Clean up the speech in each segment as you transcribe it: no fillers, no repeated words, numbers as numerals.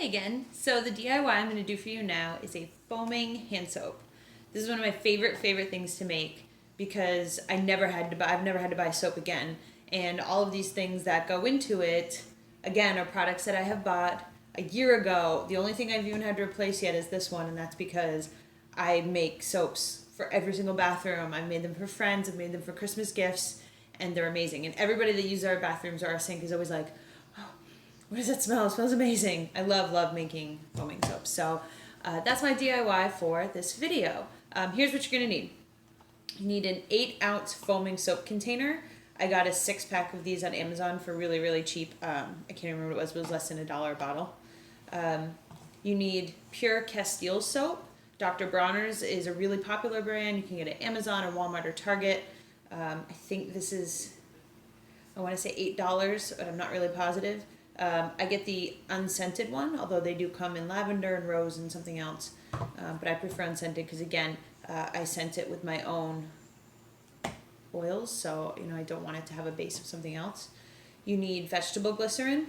Hi again. So the DIY I'm going to do for you now is a foaming hand soap. This is one of my favorite things to make because I've never had to buy soap again. And all of these things that go into it, again, are products that I have bought a year ago. The only thing I've even had to replace yet is this one, and that's because I make soaps for every single bathroom. I've made them for friends, I've made them for Christmas gifts, and they're amazing. And everybody that uses our bathrooms or our sink is always like, what does that smell? It smells amazing. I love making foaming soap. So that's my DIY for this video. Here's what you're going to need. You need an 8-ounce foaming soap container. I got a 6-pack of these on Amazon for really cheap. I can't remember what it was, but it was less than $1 a bottle. You need pure Castile soap. Dr. Bronner's is a really popular brand. You can get it at Amazon or Walmart or Target. I think this is, I want to say $8, but I'm not really positive. I get the unscented one, although they do come in lavender and rose and something else. But I prefer unscented because, again, I scent it with my own oils, so I don't want it to have a base of something else. You need vegetable glycerin,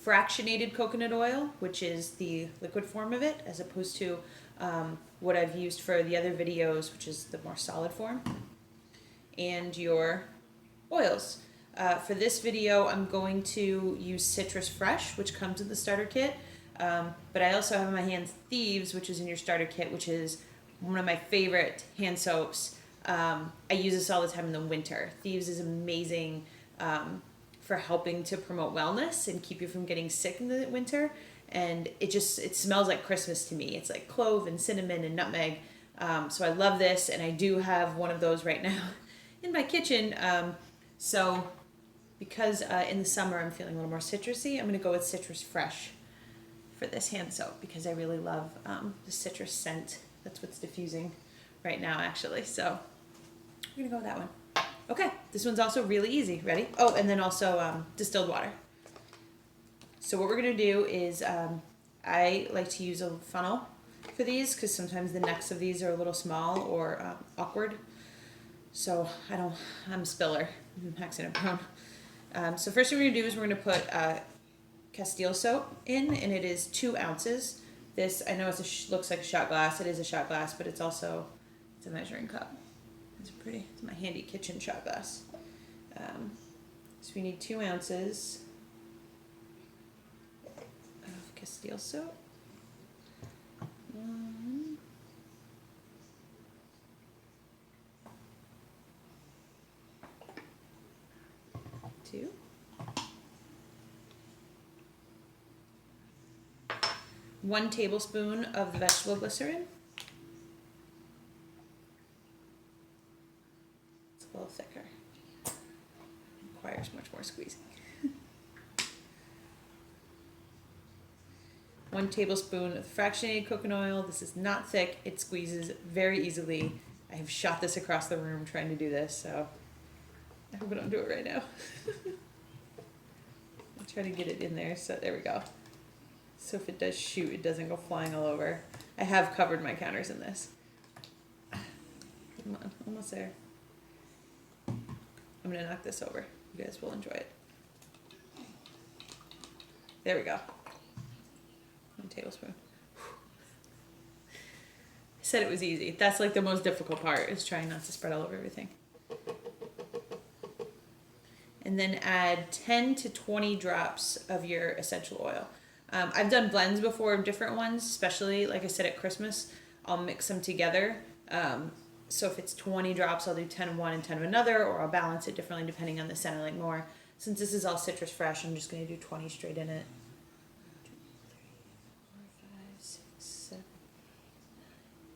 fractionated coconut oil, which is the liquid form of it, as opposed to what I've used for the other videos, which is the more solid form, and your oils. For this video, I'm going to use Citrus Fresh, which comes in the starter kit, but I also have in my hands Thieves, which is in your starter kit, which is one of my favorite hand soaps. I use this all the time in the winter. Thieves is amazing for helping to promote wellness and keep you from getting sick in the winter, and it smells like Christmas to me. It's like clove and cinnamon and nutmeg, so I love this, and I do have one of those right now in my kitchen. So because in the summer I'm feeling a little more citrusy, I'm going to go with Citrus Fresh for this hand soap because I really love the citrus scent. That's what's diffusing right now, actually. So we're going to go with that one. Okay, this one's also really easy. Ready? Oh, and then also distilled water. So what we're going to do is I like to use a funnel for these because sometimes the necks of these are a little small or awkward. So I'm a spiller. I'm accident prone. So first thing we're going to do is we're going to put Castile soap in, and it is 2 ounces. This, I know looks like a shot glass. It is a shot glass, but it's a measuring cup. It's my handy kitchen shot glass. So we need 2 ounces of Castile soap. 1, 2. 1 tablespoon of the vegetable glycerin. It's a little thicker. It requires much more squeezing. 1 tablespoon of fractionated coconut oil. This is not thick. It squeezes very easily. I have shot this across the room trying to do this, so I hope I don't do it right now. I'll try to get it in there. So there we go. So if it does shoot, it doesn't go flying all over. I have covered my counters in this. Come on, almost there. I'm going to knock this over. You guys will enjoy it. There we go. 1 tablespoon. I said it was easy. That's like the most difficult part, is trying not to spread all over everything. And then add 10 to 20 drops of your essential oil. I've done blends before of different ones, especially, like I said, at Christmas. I'll mix them together. So if it's 20 drops, I'll do 10 of one and 10 of another, or I'll balance it differently depending on the scent I like more. Since this is all Citrus Fresh, I'm just going to do 20 straight in it. 1, 2, 3, 4, 5, 6, 7,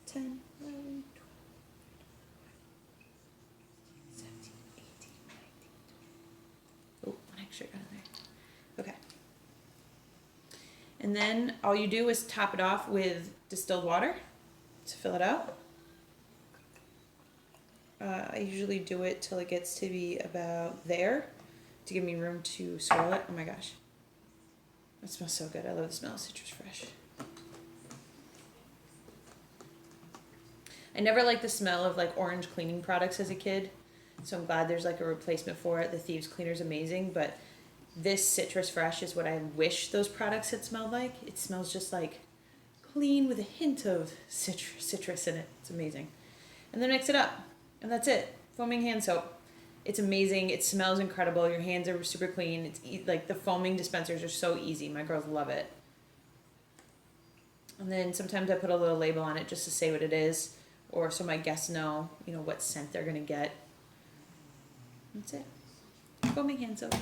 10, 11, 12, 17, 18, 19, 20. Oh, one extra got in there. Okay. And then all you do is top it off with distilled water to fill it out. I usually do it till it gets to be about there to give me room to swirl it. Oh my gosh. That smells so good. I love the smell of Citrus Fresh. I never liked the smell of like orange cleaning products as a kid, so I'm glad there's like a replacement for it. The Thieves cleaner is amazing, but this Citrus Fresh is what I wish those products had smelled like. It smells just like clean with a hint of citrus in it. It's amazing. And then mix it up, and that's it. Foaming hand soap. It's amazing. It smells incredible. Your hands are super clean. It's like the foaming dispensers are so easy. My girls love it. And then sometimes I put a little label on it just to say what it is, or so my guests know, what scent they're gonna get. That's it. Foaming hand soap.